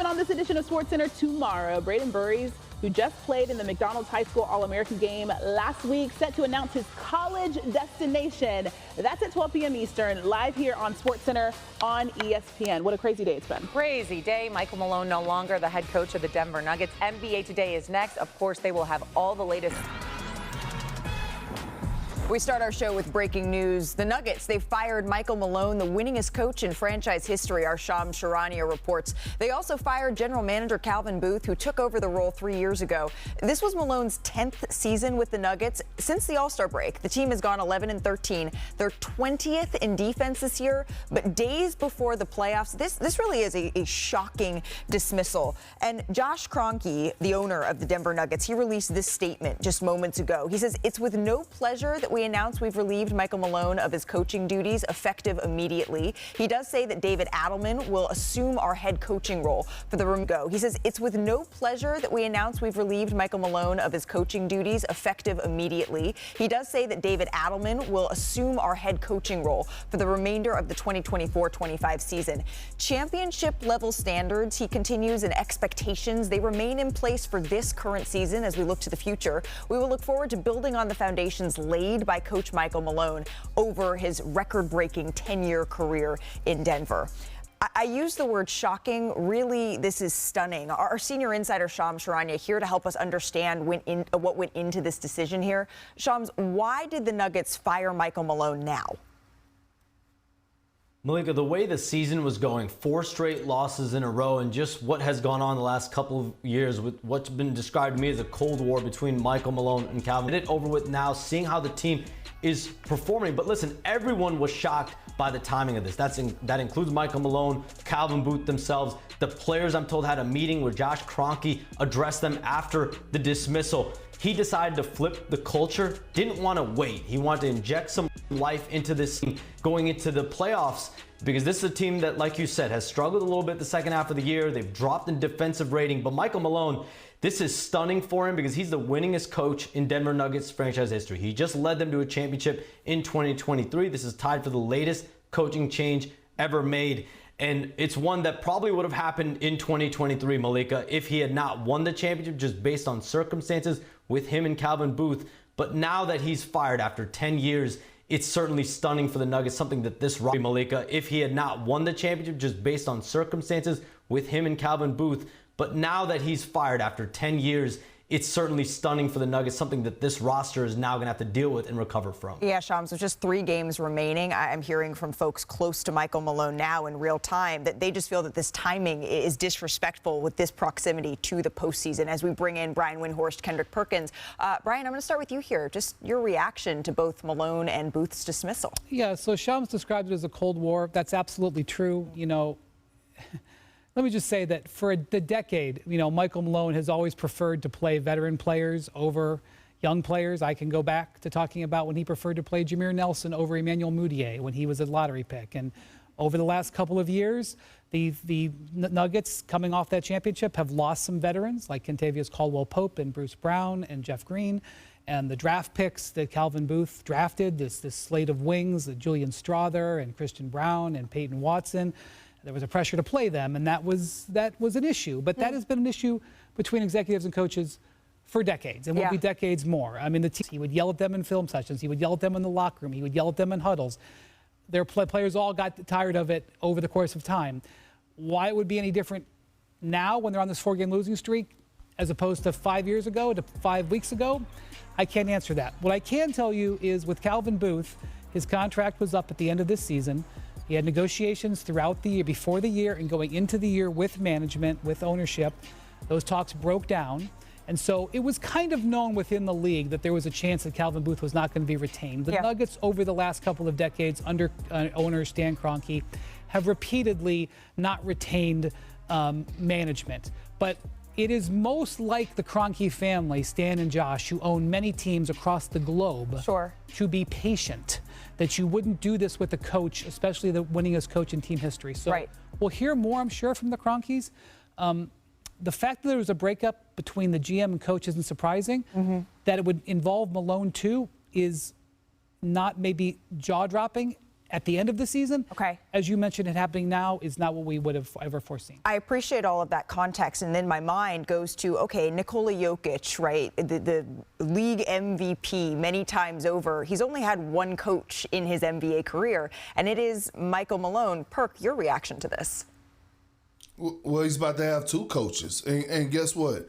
on this edition of SportsCenter tomorrow. Braden Burries, who just played in the McDonald's High School All-American game last week, set to announce his college destination. That's at 12 p.m. Eastern, live here on SportsCenter on ESPN. What a crazy day it's been. Crazy day. Michael Malone no longer the head coach of the Denver Nuggets. NBA Today is next. Of course, they will have all the latest. We start our show with breaking news. The Nuggets, they fired Michael Malone, the winningest coach in franchise history, our Shams Charania reports. They also fired general manager Calvin Booth, who took over the role 3 years ago. This was Malone's 10th season with the Nuggets. Since the All-Star break, the team has gone 11-13. They're 20th in defense this year, but days before the playoffs, this really is a shocking dismissal. And Josh Kroenke, the owner of the Denver Nuggets, he released this statement just moments ago. He says, "It's with no pleasure that we announce we've relieved Michael Malone of his coaching duties effective immediately." He does say that David Adelman will assume our head coaching role for the go. He says, "It's with no pleasure that we announce we've relieved Michael Malone of his coaching duties effective immediately." He does say that David Adelman will assume our head coaching role for the remainder of the 2024-25 season. Championship level standards, he continues, and expectations, they remain in place for this current season as we look to the future. We will look forward to building on the foundations laid by Coach Michael Malone over his record-breaking 10-year career in Denver. I use the word shocking. Really, this is stunning. Our senior insider, Shams Charania, here to help us understand what went into this decision here. Shams, why did the Nuggets fire Michael Malone now? Malika, the way the season was going, 4 straight losses in a row, and just what has gone on the last couple of years with what's been described to me as a Cold War between Michael Malone and Calvin. Get it over with now, seeing how the team is performing. But listen, everyone was shocked by the timing of this. That includes Michael Malone, Calvin Booth themselves. The players, I'm told, had a meeting where Josh Kroenke addressed them after the dismissal. He decided to flip the culture, didn't want to wait. He wanted to inject some life into this team going into the playoffs, because this is a team that, like you said, has struggled a little bit the second half of the year. They've dropped in defensive rating, but Michael Malone, this is stunning for him because he's the winningest coach in Denver Nuggets franchise history. He just led them to a championship in 2023. This is tied for the latest coaching change ever made. And it's one that probably would have happened in 2023, Malika, if he had not won the championship just based on circumstances with him and Calvin Booth. But now that he's fired after 10 years, it's certainly stunning for the Nuggets, something that this Malika, if he had not won the championship just based on circumstances with him and Calvin Booth. But now that he's fired after 10 years, it's certainly stunning for the Nuggets, something that this roster is now going to have to deal with and recover from. Yeah, Shams, there's just 3 games remaining. I'm hearing from folks close to Michael Malone now in real time that they just feel that this timing is disrespectful with this proximity to the postseason. As we bring in Brian Windhorst, Kendrick Perkins. Brian, I'm going to start with you here. Just your reaction to both Malone and Booth's dismissal. Yeah, so Shams described it as a Cold War. That's absolutely true. You know, let me just say that for the decade, you know, Michael Malone has always preferred to play veteran players over young players. I can go back to talking about when he preferred to play Jameer Nelson over Emmanuel Mudiay when he was a lottery pick. And over the last couple of years, the Nuggets coming off that championship have lost some veterans like Kentavious Caldwell-Pope and Bruce Brown and Jeff Green. And the draft picks that Calvin Booth drafted, this slate of wings, Julian Strawther and Christian Brown and Peyton Watson, there was a pressure to play them, and that was an issue. But that has been an issue between executives and coaches for decades, and will be decades more. I mean, he would yell at them in film sessions. He would yell at them in the locker room. He would yell at them in huddles. Their players all got tired of it over the course of time. Why it would be any different now when they're on this 4-game losing streak as opposed to 5 years ago, to 5 weeks ago, I can't answer that. What I can tell you is with Calvin Booth, his contract was up at the end of this season. He had negotiations throughout the year, before the year, and going into the year with management, with ownership. Those talks broke down. And so it was kind of known within the league that there was a chance that Calvin Booth was not going to be retained. The Nuggets, over the last couple of decades, under owner Stan Kroenke, have repeatedly not retained management. But it is most like the Kroenke family, Stan and Josh, who own many teams across the globe, to be patient. That you wouldn't do this with a coach, especially the winningest coach in team history. So we'll hear more, I'm sure, from the Kroenkes. The fact that there was a breakup between the GM and coach isn't surprising. That it would involve Malone too is not maybe jaw-dropping. at the end of the season, okay, as you mentioned, it happening now is not what we would have ever foreseen. I appreciate all of that context, and then my mind goes to, okay, Nikola Jokic, right, the league MVP many times over. He's only had one coach in his NBA career, and it is Michael Malone. Perk, your reaction to this? Well, he's about to have two coaches, and guess what?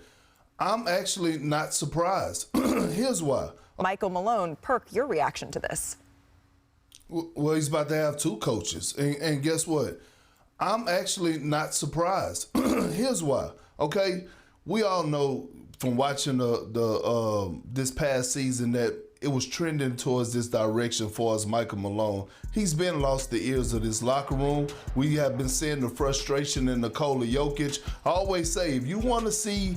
I'm actually not surprised. Here's why. Michael Malone, Perk, your reaction to this? Well, he's about to have two coaches, and guess what? I'm actually not surprised. Here's why. Okay, we all know from watching this past season that it was trending towards this direction for us, Michael Malone. He's been lost the ears of this locker room. We have been seeing the frustration in Nikola Jokic. I always say, if you want to see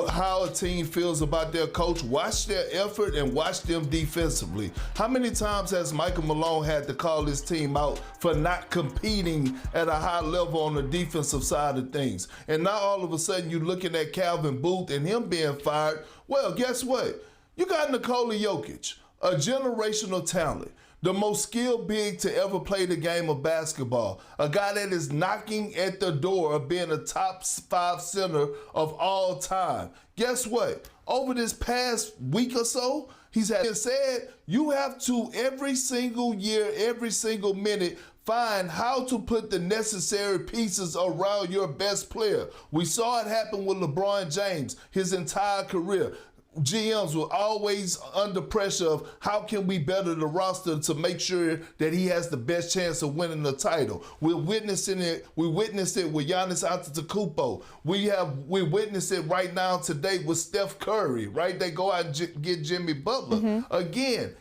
how a team feels about their coach, watch their effort and watch them defensively. How many times has Michael Malone had to call his team out for not competing at a high level on the defensive side of things? And now all of a sudden you're looking at Calvin Booth and him being fired. Well, guess what? You got Nikola Jokic, a generational talent, the most skilled big to ever play the game of basketball, a guy that is knocking at the door of being a top 5 center of all time. Guess what? Over this past week or so, he's had said you have to every single year, every single minute, find how to put the necessary pieces around your best player. We saw it happen with LeBron James his entire career. GMs were always under pressure of how can we better the roster to make sure that he has the best chance of winning the title. We're witnessing it. We witnessed it with Giannis Antetokounmpo. We witness it right now today with Steph Curry, right? They go out and get Jimmy Butler. Again,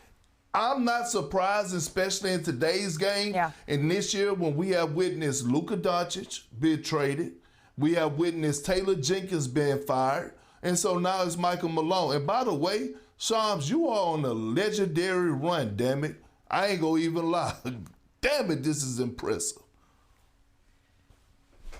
I'm not surprised, especially in today's game. Yeah. And this year when we have witnessed Luka Doncic being traded, we have witnessed Taylor Jenkins being fired, and so now it's Michael Malone. And by the way, Shams, you are on a legendary run, damn it. I ain't gonna even lie. Damn it, this is impressive.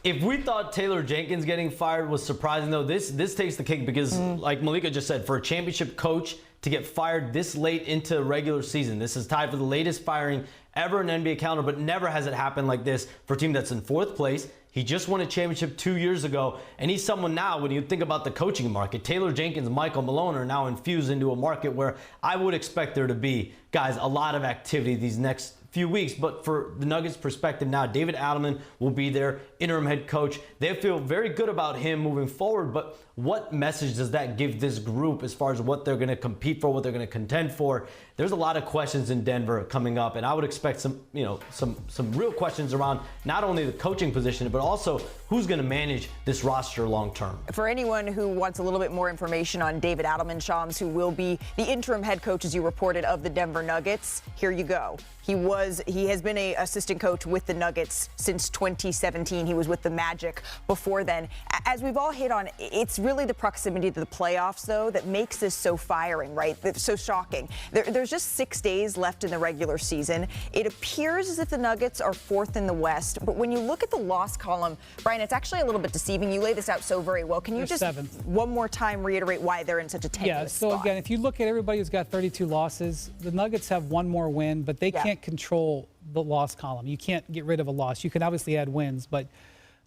If we thought Taylor Jenkins getting fired was surprising, though, this takes the cake because, like Malika just said, for a championship coach to get fired this late into regular season, this is tied for the latest firing ever in NBA calendar, but never has it happened like this for a team that's in 4th place. He just won a championship 2 years ago, and he's someone now, when you think about the coaching market, Taylor Jenkins, Michael Malone are now infused into a market where I would expect there to be, guys, a lot of activity these next few weeks. But for the Nuggets' perspective now, David Adelman will be their interim head coach. They feel very good about him moving forward, but what message does that give this group as far as what they're going to compete for, what they're going to contend for? There's a lot of questions in Denver coming up, and I would expect some real questions around not only the coaching position, but also who's going to manage this roster long term. For anyone who wants a little bit more information on David Adelman, Shams, who will be the interim head coach, as you reported, of the Denver Nuggets, here you go. He has been an assistant coach with the Nuggets since 2017. He was with the Magic before then. As we've all hit on, it's really the proximity to the playoffs, though, that makes this so firing, right? So shocking. There's just 6 days left in the regular season. It appears as if the Nuggets are 4th in the West, but when you look at the loss column, Brian, it's actually a little bit deceiving. You lay this out so very well. Can you just 7th. One more time reiterate why they're in such a tenuous spot? So again, if you look at everybody who's got 32 losses, the Nuggets have one more win, but they can't control the loss column. You can't get rid of a loss. You can obviously add wins, but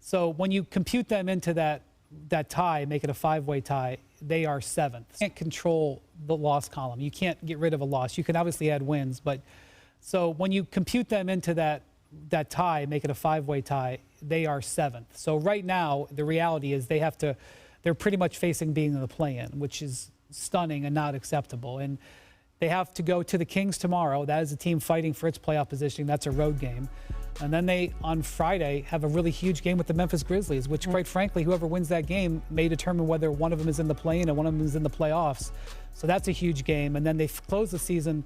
so when you compute them into that tie, make it a 5-way tie, they are 7th. You can't control the loss column. You can't get rid of a loss. You can obviously add wins, but so when you compute them into that tie, make it a 5-way tie, they are 7th. So right now, the reality is they're pretty much facing being in the play-in, which is stunning and not acceptable. And they have to go to the Kings tomorrow. That is a team fighting for its playoff positioning. That's a road game. And then they, on Friday, have a really huge game with the Memphis Grizzlies, which, quite frankly, whoever wins that game may determine whether one of them is in the play-in and one of them is in the playoffs. So that's a huge game. And then they close the season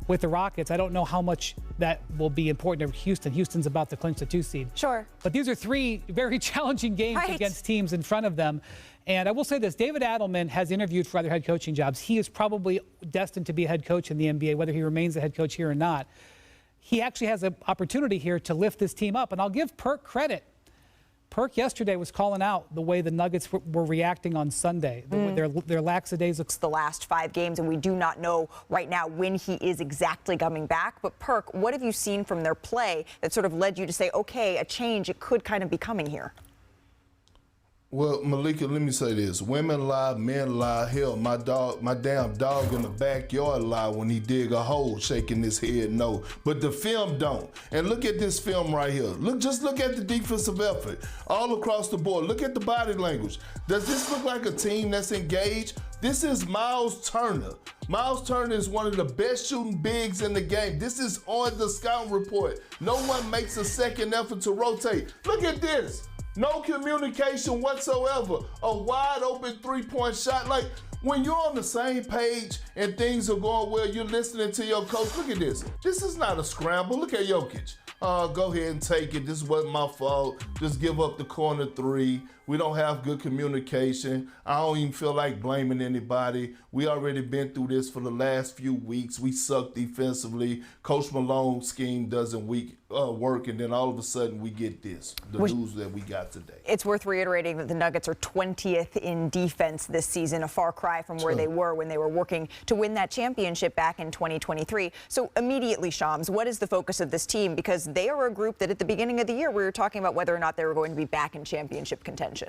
with the Rockets. I don't know how much that will be important to Houston. Houston's about to clinch the 2 seed. Sure. But these are 3 very challenging games against teams in front of them. And I will say this, David Adelman has interviewed for other head coaching jobs. He is probably destined to be a head coach in the NBA, whether he remains a head coach here or not. He actually has an opportunity here to lift this team up. And I'll give Perk credit. Perk yesterday was calling out the way the Nuggets were reacting on Sunday, their lackadaisical. The last 5 games, and we do not know right now when he is exactly coming back. But Perk, what have you seen from their play that sort of led you to say, okay, a change, it could kind of be coming here? Well, Malika, let me say this. Women lie, men lie. Hell, my damn dog in the backyard lie when he dig a hole, shaking his head no. But the film don't. And look at this film right here. Just look at the defensive effort all across the board. Look at the body language. Does this look like a team that's engaged? This is Miles Turner. Miles Turner is one of the best shooting bigs in the game. This is on the scouting report. No one makes a second effort to rotate. Look at this. No communication whatsoever. A wide open three-point shot. Like, when you're on the same page and things are going well, you're listening to your coach. Look at this. This is not a scramble. Look at Jokic. Go ahead and take it. This wasn't my fault. Just give up the corner 3. We don't have good communication. I don't even feel like blaming anybody. We already been through this for the last few weeks. We suck defensively. Coach Malone's scheme doesn't work, and then all of a sudden we get this, the news that we got today. It's worth reiterating that the Nuggets are 20th in defense this season, a far cry from where they were when they were working to win that championship back in 2023. So immediately, Shams, what is the focus of this team? Because they are a group that at the beginning of the year we were talking about whether or not they were going to be back in championship contention.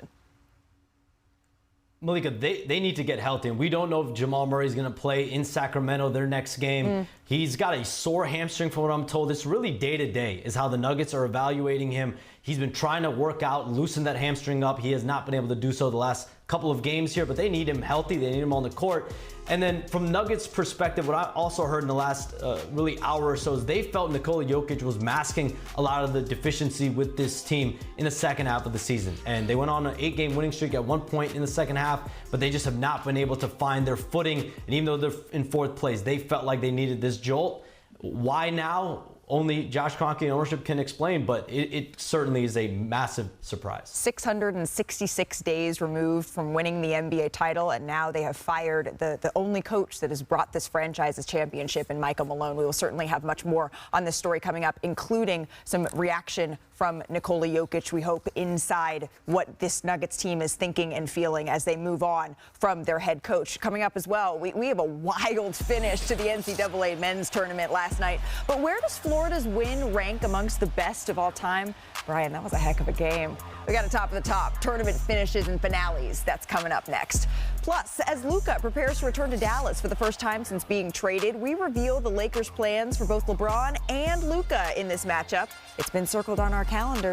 Malika, they need to get healthy. And we don't know if Jamal Murray is going to play in Sacramento their next game. He's got a sore hamstring from what I'm told. It's really day-to-day is how the Nuggets are evaluating him. He's been trying to work out, loosen that hamstring up. He has not been able to do so the last couple of games here, but they need him healthy. They need him on the court. And then from Nuggets perspective, what I also heard in the last really hour or so is they felt Nikola Jokic was masking a lot of the deficiency with this team in the second half of the season. And they went on an 8-game winning streak at one point in the second half, but they just have not been able to find their footing. And even though they're in 4th place, they felt like they needed this jolt. Why now? Only Josh Kroenke and ownership can explain, but it certainly is a massive surprise. 666 days removed from winning the NBA title, and now they have fired the only coach that has brought this franchise's championship in Michael Malone. We will certainly have much more on this story coming up, including some reaction from Nikola Jokic, we hope, inside what this Nuggets team is thinking and feeling as they move on from their head coach. Coming up as well, we have a wild finish to the NCAA men's tournament last night. But where does Florida's win rank amongst the best of all time? Brian, that was a heck of a game. We got a top of the top, tournament finishes and finales. That's coming up next. Plus, as Luka prepares to return to Dallas for the first time since being traded, we reveal the Lakers' plans for both LeBron and Luka in this matchup. It's been circled on our calendar.